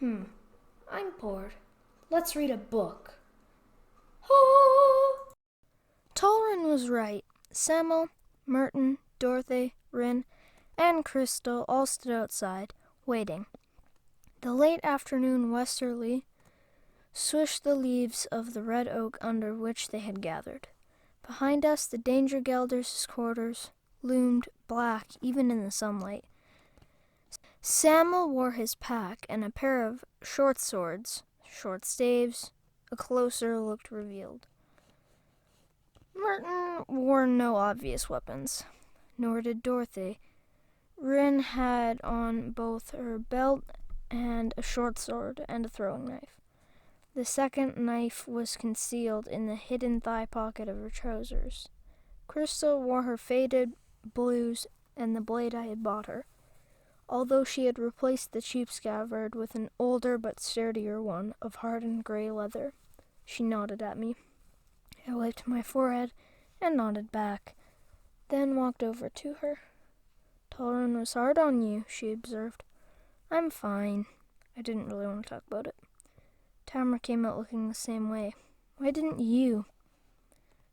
I'm bored. Let's read a book. Oh! Tolrin was right. Samuel, Merton, Dorothy, Rin, and Crystal all stood outside, waiting. The late afternoon westerly swished the leaves of the red oak under which they had gathered. Behind us, the Danger Gelders' quarters loomed black even in the sunlight. Samuel wore his pack and a pair of short swords, short staves. A closer look revealed. Merton wore no obvious weapons, nor did Dorothy. Rin had on both her belt and a short sword and a throwing knife. The second knife was concealed in the hidden thigh pocket of her trousers. Crystal wore her faded blues and the blade I had bought her, although she had replaced the cheap scabbard with an older but sturdier one of hardened gray leather. She nodded at me. I wiped my forehead and nodded back, then walked over to her. "Tolrin was hard on you," she observed. "I'm fine." I didn't really want to talk about it. Tamara came out looking the same way. "Why didn't you?"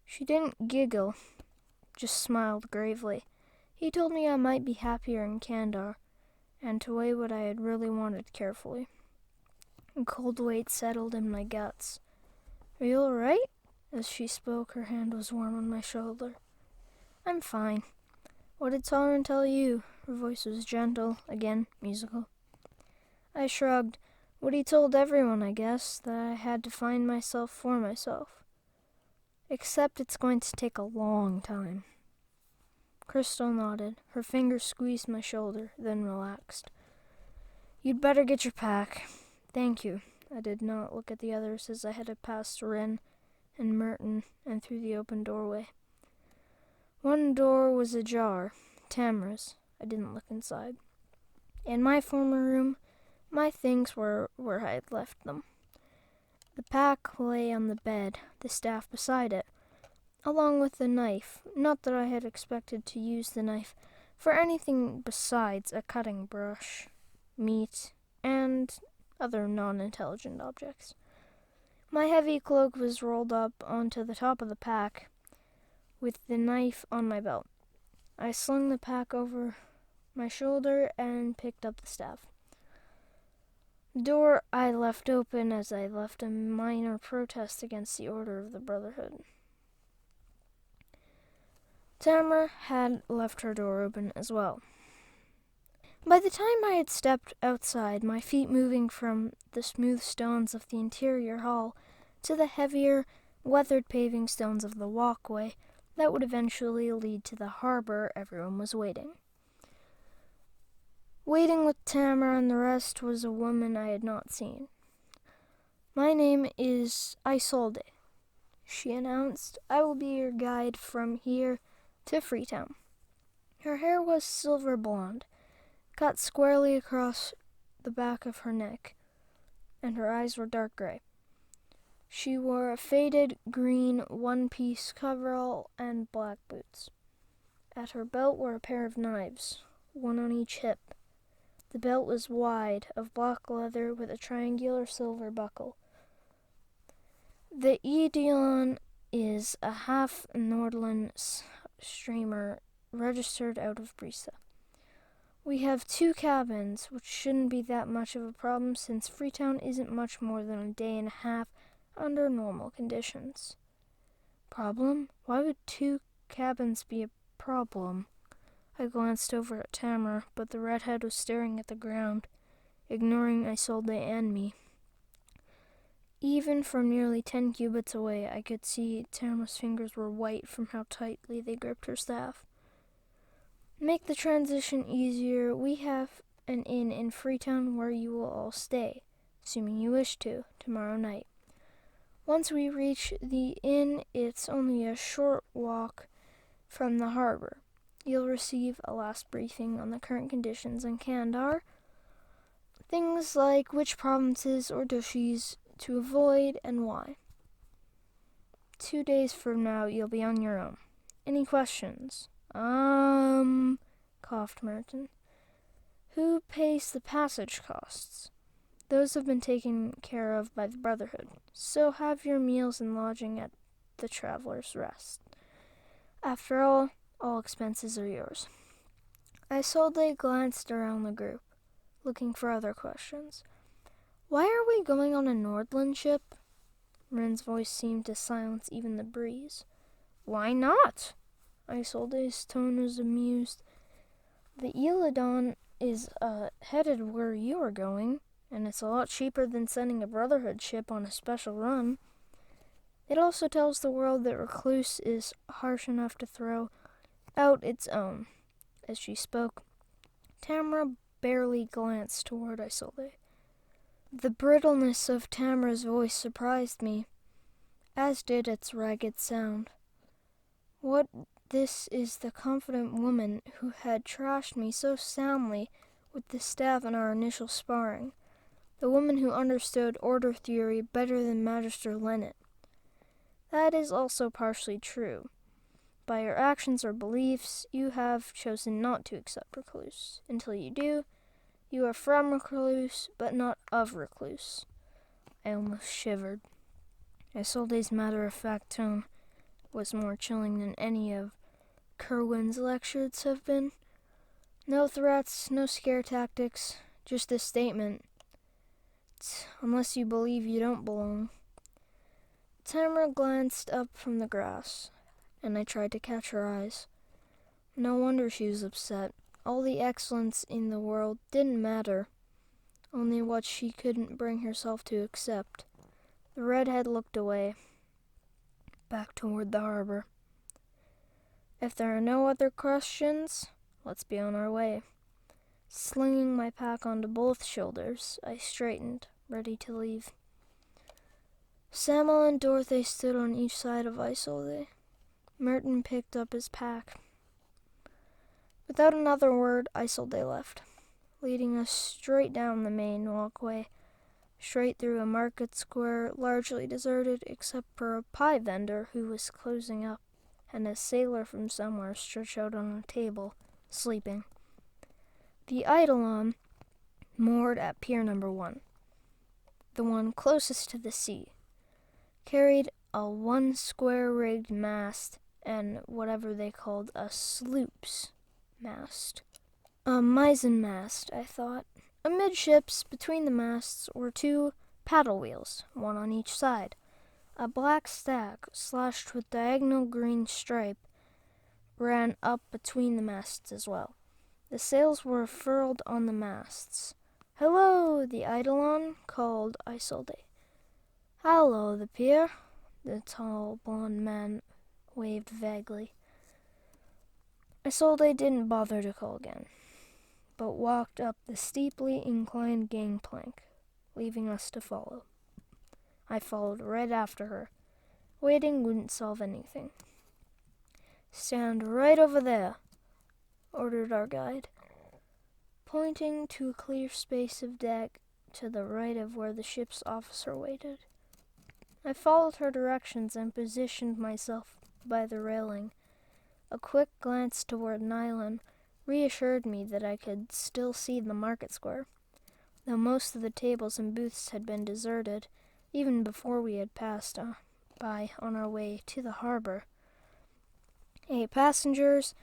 She didn't giggle, just smiled gravely. He told me I might be happier in Kandar, and to weigh what I had really wanted carefully. A cold weight settled in my guts. "Are you all right?" As she spoke, her hand was warm on my shoulder. "I'm fine." "What did Tolrin tell you?" Her voice was gentle, again musical. I shrugged. What he told everyone, I guess, that I had to find myself for myself. Except it's going to take a long time. Crystal nodded. Her fingers squeezed my shoulder, then relaxed. "You'd better get your pack." "Thank you." I did not look at the others as I headed past Rin and Merton and through the open doorway. One door was ajar, Tamara's. I didn't look inside. In my former room, my things were where I had left them. The pack lay on the bed, the staff beside it, along with the knife. Not that I had expected to use the knife for anything besides a cutting brush, meat, and other non-intelligent objects. My heavy cloak was rolled up onto the top of the pack, with the knife on my belt. I slung the pack over my shoulder and picked up the staff. The door I left open as I left a minor protest against the order of the Brotherhood. Tamara had left her door open as well. By the time I had stepped outside, my feet moving from the smooth stones of the interior hall to the heavier, weathered paving stones of the walkway that would eventually lead to the harbor, everyone was waiting. Waiting with Tamara and the rest was a woman I had not seen. "My name is Isolde," she announced. "I will be your guide from here to Freetown." Her hair was silver blonde, cut squarely across the back of her neck, and her eyes were dark gray. She wore a faded green one-piece coverall and black boots. At her belt were a pair of knives, one on each hip. The belt was wide, of black leather with a triangular silver buckle. The Edeon is a half Nordland streamer registered out of Brisa. We have 2 cabins, which shouldn't be that much of a problem since Freetown isn't much more than a day and a half under normal conditions. Problem? Why would 2 cabins be a problem? I glanced over at Tamara, but the redhead was staring at the ground, ignoring Isolde and me. Even from nearly 10 cubits away, I could see Tamara's fingers were white from how tightly they gripped her staff. Make the transition easier, we have an inn in Freetown where you will all stay, assuming you wish to, tomorrow night. Once we reach the inn, it's only a short walk from the harbor. You'll receive a last briefing on the current conditions in Kandar, things like which provinces or duchies to avoid and why. 2 days from now, you'll be on your own. Any questions? Coughed Merton. Who pays the passage costs? Those have been taken care of by the Brotherhood, so have your meals and lodging at the Traveler's Rest. After all expenses are yours. Isolde glanced around the group, looking for other questions. Why are we going on a Nordland ship? Rin's voice seemed to silence even the breeze. Why not? Isolde's tone was amused. The Eladon is headed where you are going, and it's a lot cheaper than sending a Brotherhood ship on a special run. It also tells the world that Recluce is harsh enough to throw out its own. As she spoke, Tamara barely glanced toward Isolde. The brittleness of Tamara's voice surprised me, as did its ragged sound. What this is the confident woman who had trashed me so soundly with the staff in our initial sparring, the woman who understood order theory better than Magister Lennet. That is also partially true. By your actions or beliefs, you have chosen not to accept Recluce. Until you do, you are from Recluce, but not of Recluce. I almost shivered. Isolde's matter-of-fact tone was more chilling than any of Kerwin's lectures have been. No threats, no scare tactics, just this statement. Unless you believe you don't belong. Tamara glanced up from the grass, and I tried to catch her eyes. No wonder she was upset. All the excellence in the world didn't matter, only what she couldn't bring herself to accept. The redhead looked away, back toward the harbor. If there are no other questions, let's be on our way. Slinging my pack onto both shoulders, I straightened, ready to leave. Samuel and Dorothy stood on each side of Isolde. Merton picked up his pack. Without another word, Isolde left, leading us straight down the main walkway, straight through a market square largely deserted except for a pie vendor who was closing up, and a sailor from somewhere stretched out on a table, sleeping. The Eidolon moored at Pier Number 1, the one closest to the sea, carried a one square-rigged mast and whatever they called a sloop's mast. A mizzen mast, I thought. Amidships, between the masts, were two paddle wheels, one on each side. A black stack, slashed with diagonal green stripe, ran up between the masts as well. The sails were furled on the masts. "Hello, the Eidolon," called Isolde. "Hello, the pier," the tall blond man waved vaguely. Isolde didn't bother to call again, but walked up the steeply inclined gangplank, leaving us to follow. I followed right after her. Waiting wouldn't solve anything. "Stand right over there," ordered our guide, pointing to a clear space of deck to the right of where the ship's officer waited. I followed her directions and positioned myself by the railing. A quick glance toward Nylon reassured me that I could still see the market square, though most of the tables and booths had been deserted even before we had passed by on our way to the harbor. 8 passengers,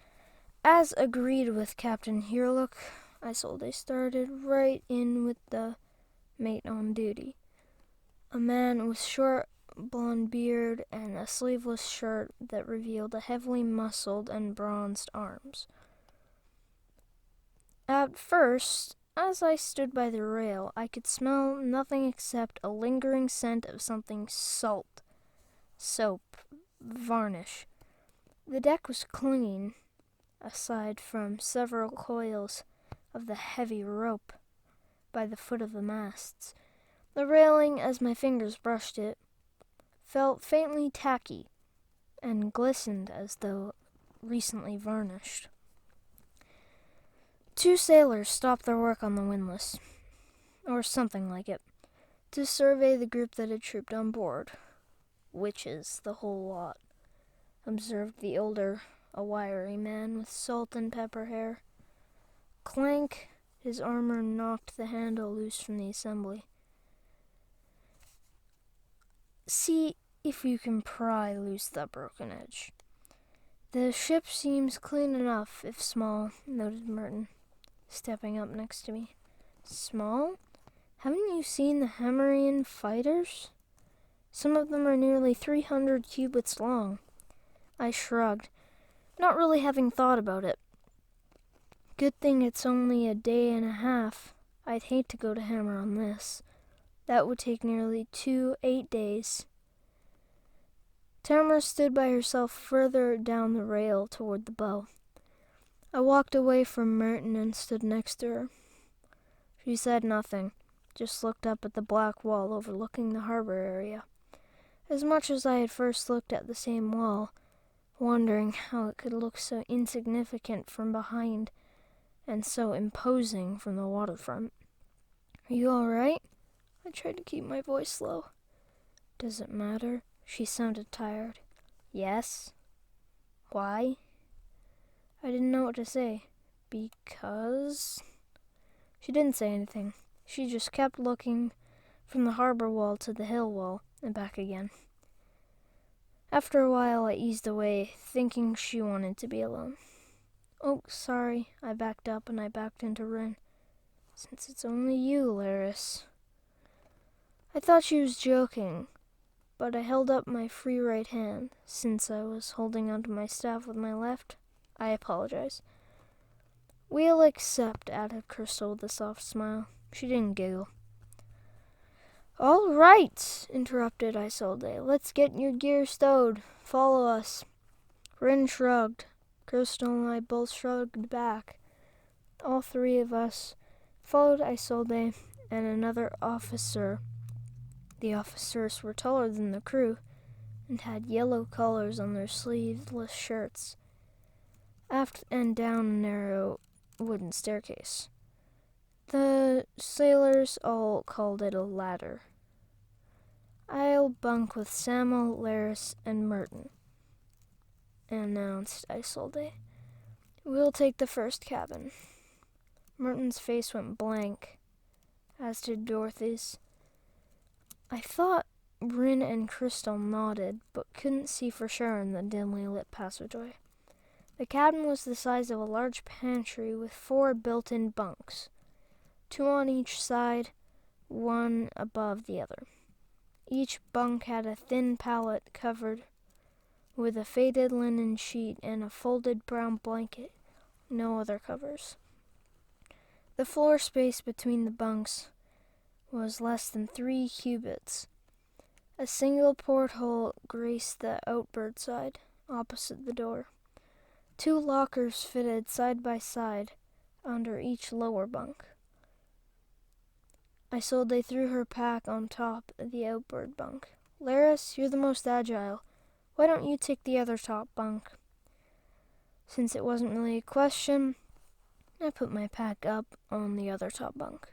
as agreed with Captain Herelook. Isolde started right in with the mate on duty, a man with short blonde beard and a sleeveless shirt that revealed a heavily muscled and bronzed arms. At first, as I stood by the rail, I could smell nothing except a lingering scent of something salt, soap, varnish. The deck was clean, aside from several coils of the heavy rope by the foot of the masts. The railing, as my fingers brushed it, felt faintly tacky and glistened as though recently varnished. 2 sailors stopped their work on the windlass, or something like it, to survey the group that had trooped on board. "Witches, the whole lot," observed the older, a wiry man with salt and pepper hair. Clank, his armor knocked the handle loose from the assembly. See if you can pry loose that broken edge. The ship seems clean enough, if small, noted Merton, stepping up next to me. Small? Haven't you seen the Hemmerian fighters? Some of them are nearly 300 cubits long. I shrugged, not really having thought about it. Good thing it's only a day and a half. I'd hate to go to hammer on this. That would take nearly 8 days. Tamara stood by herself further down the rail toward the bow. I walked away from Merton and stood next to her. She said nothing, just looked up at the black wall overlooking the harbor area. As much as I had first looked at the same wall, wondering how it could look so insignificant from behind and so imposing from the waterfront. Are you all right? I tried to keep my voice low. Does it matter? She sounded tired. Yes. Why? I didn't know what to say. Because... She didn't say anything. She just kept looking from the harbor wall to the hill wall and back again. After a while, I eased away, thinking she wanted to be alone. Oh, sorry. I backed up and I backed into Rin. Since it's only you, Laris. I thought she was joking, but I held up my free right hand. Since I was holding onto my staff with my left, I apologize. We'll accept, added Crystal with a soft smile. She didn't giggle. All right, interrupted Isolde. Let's get your gear stowed. Follow us. Rin shrugged. Crystal and I both shrugged back. All three of us followed Isolde and another officer. The officers were taller than the crew and had yellow collars on their sleeveless shirts. Aft and down a narrow wooden staircase. The sailors all called it a ladder. I'll bunk with Samuel, Laris, and Merton, announced Isolde. We'll take the first cabin. Merton's face went blank, as did Dorothy's. I thought Rin and Crystal nodded, but couldn't see for sure in the dimly lit passageway. The cabin was the size of a large pantry with 4 built-in bunks, 2 on each side, 1 above the other. Each bunk had a thin pallet covered with a faded linen sheet and a folded brown blanket, no other covers. The floor space between the bunks was less than 3 cubits. A single porthole graced the outboard side, opposite the door. 2 lockers fitted side by side under each lower bunk. Isolde threw her pack on top of the outboard bunk. Laris, you're the most agile. Why don't you take the other top bunk? Since it wasn't really a question, I put my pack up on the other top bunk.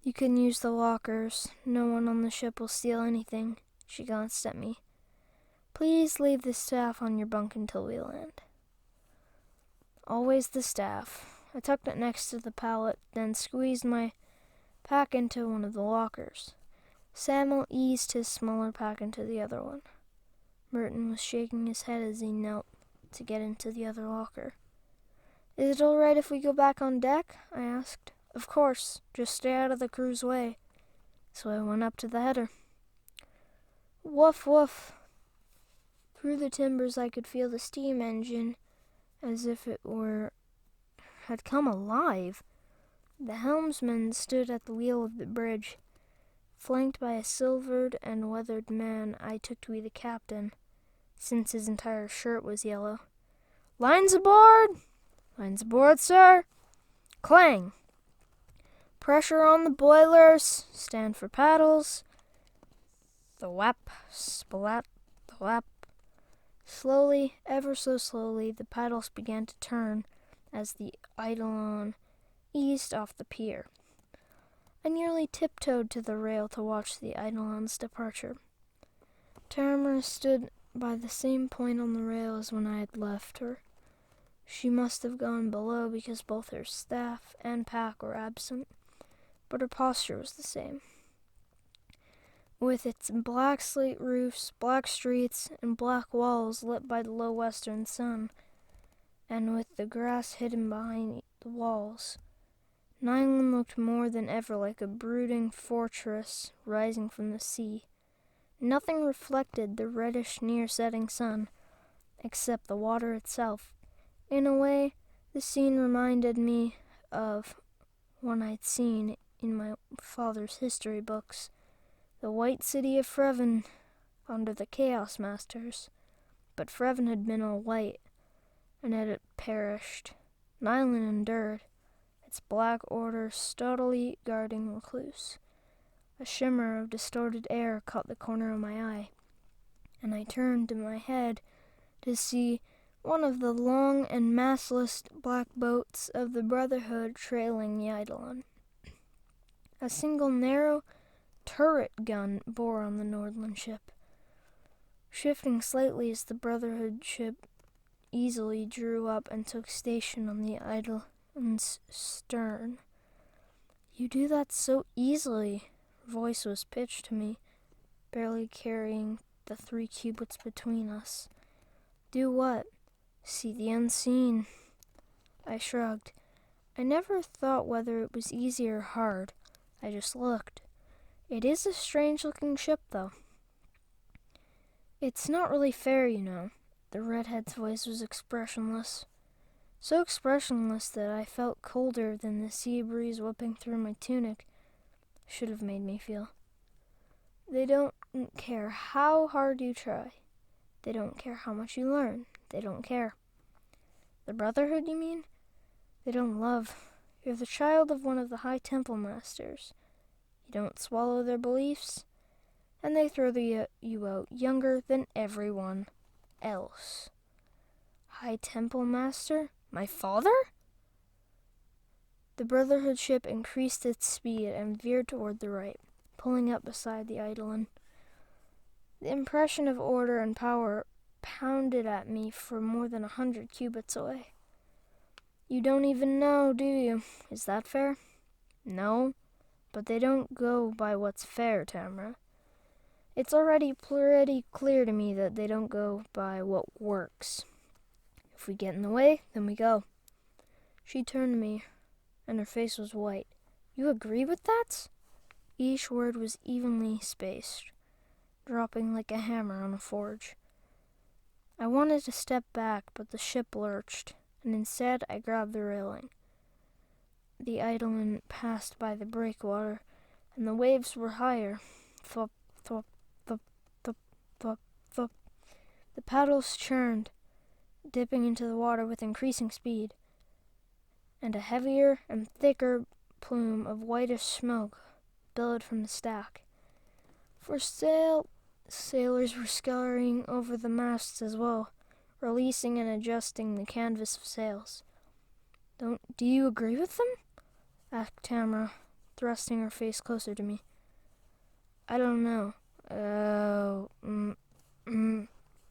You can use the lockers. No one on the ship will steal anything. She glanced at me. Please leave the staff on your bunk until we land. Always the staff. I tucked it next to the pallet, then squeezed my pack into one of the lockers. Samuel eased his smaller pack into the other one. Merton was shaking his head as he knelt to get into the other locker. Is it all right if we go back on deck? I asked. Of course, just stay out of the crew's way. So I went up to the header. Woof, woof. Through the timbers I could feel the steam engine as if it had come alive. The helmsman stood at the wheel of the bridge, flanked by a silvered and weathered man I took to be the captain, since his entire shirt was yellow. Lines aboard! Lines aboard, sir! Clang! Pressure on the boilers. Stand for paddles. The whap, splat, the whap. Slowly, ever so slowly, the paddles began to turn as the Eidolon eased off the pier. I nearly tiptoed to the rail to watch the Eidolon's departure. Tamara stood by the same point on the rail as when I had left her. She must have gone below because both her staff and pack were absent, but her posture was the same. with its black slate roofs, black streets, and black walls lit by the low western sun, and with the grass hidden behind the walls. Nyland looked more than ever like a brooding fortress rising from the sea. Nothing reflected the reddish near-setting sun, except the water itself. In a way, the scene reminded me of one I'd seen in my father's history books, the white city of Freven under the Chaos Masters. But Freven had been all white, and it had perished. Nyland endured, its black order steadily guarding Recluce. A shimmer of distorted air caught the corner of my eye, and I turned my head to see one of the long and mastless black boats of the Brotherhood trailing the Eidolon. A single narrow turret gun bore on the Nordland ship, shifting slightly as the Brotherhood ship easily drew up and took station on the Eidolon's stern. "You do that so easily," her voice was pitched to me, barely carrying the 3 cubits between us. "Do what? See the unseen?" I shrugged. I never thought whether it was easy or hard. I just looked. It is a strange-looking ship, though. "It's not really fair, you know." The redhead's voice was expressionless. So expressionless that I felt colder than the sea breeze whipping through my tunic should have made me feel. "They don't care how hard you try. They don't care how much you learn. They don't care." "The Brotherhood, you mean?" "They don't love. You're the child of one of the High Temple Masters. You don't swallow their beliefs, and they throw you out younger than everyone else." "High Temple Master? My father?" The Brotherhood ship increased its speed and veered toward the right, pulling up beside the Eidolon. The impression of order and power pounded at me from more than 100 cubits away. "You don't even know, do you? Is that fair?" "No, but they don't go by what's fair, Tamara. It's already pretty clear to me that they don't go by what works. If we get in the way, then we go." She turned to me, and her face was white. "You agree with that?" Each word was evenly spaced, dropping like a hammer on a forge. I wanted to step back, but the ship lurched, and instead I grabbed the railing. The Eidolon passed by the breakwater, and the waves were higher. Thwop, thwop, thwop, thwop, thwop, thwop. The paddles churned, dipping into the water with increasing speed, and a heavier and thicker plume of whitish smoke billowed from the stack. For sailors were scurrying over the masts as well, releasing and adjusting the canvas of sails. Do you agree with them?" asked Tamara, thrusting her face closer to me. "I don't know. Can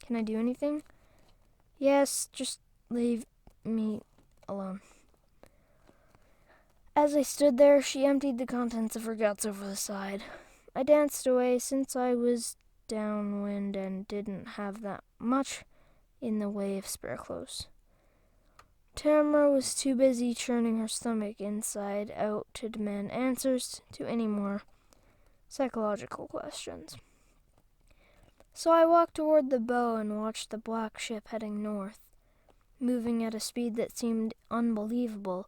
I do anything?" "Yes, just leave me alone." As I stood there, she emptied the contents of her guts over the side. I danced away since I was downwind and didn't have that much in the way of spare clothes. Tamara was too busy churning her stomach inside out to demand answers to any more psychological questions. So I walked toward the bow and watched the black ship heading north, moving at a speed that seemed unbelievable.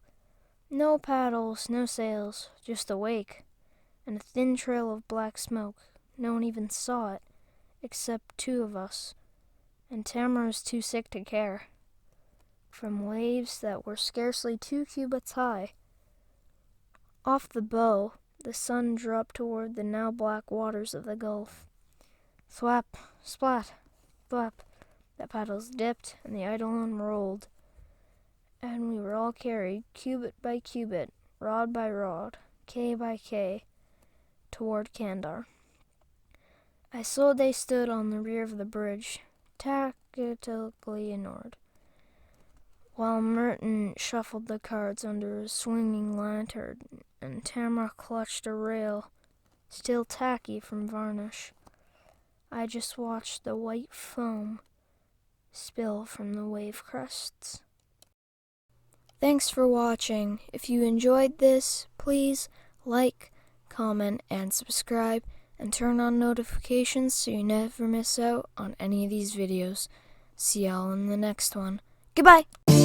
No paddles, no sails, just a wake, and a thin trail of black smoke. No one even saw it, except 2 of us, and Tamara was too sick to care. From waves that were scarcely 2 cubits high. Off the bow, the sun dropped toward the now black waters of the Gulf. Thwap, splat, thwap. The paddles dipped, and the Eidolon rolled, and we were all carried, cubit by cubit, rod by rod, K by K, toward Kandar. I saw they stood on the rear of the bridge, tactically ignored, while Merton shuffled the cards under a swinging lantern, and Tamara clutched a rail, still tacky from varnish. I just watched the white foam spill from the wave crests. Thanks for watching. If you enjoyed this, please like, comment, and subscribe, and turn on notifications so you never miss out on any of these videos. See y'all in the next one. Goodbye!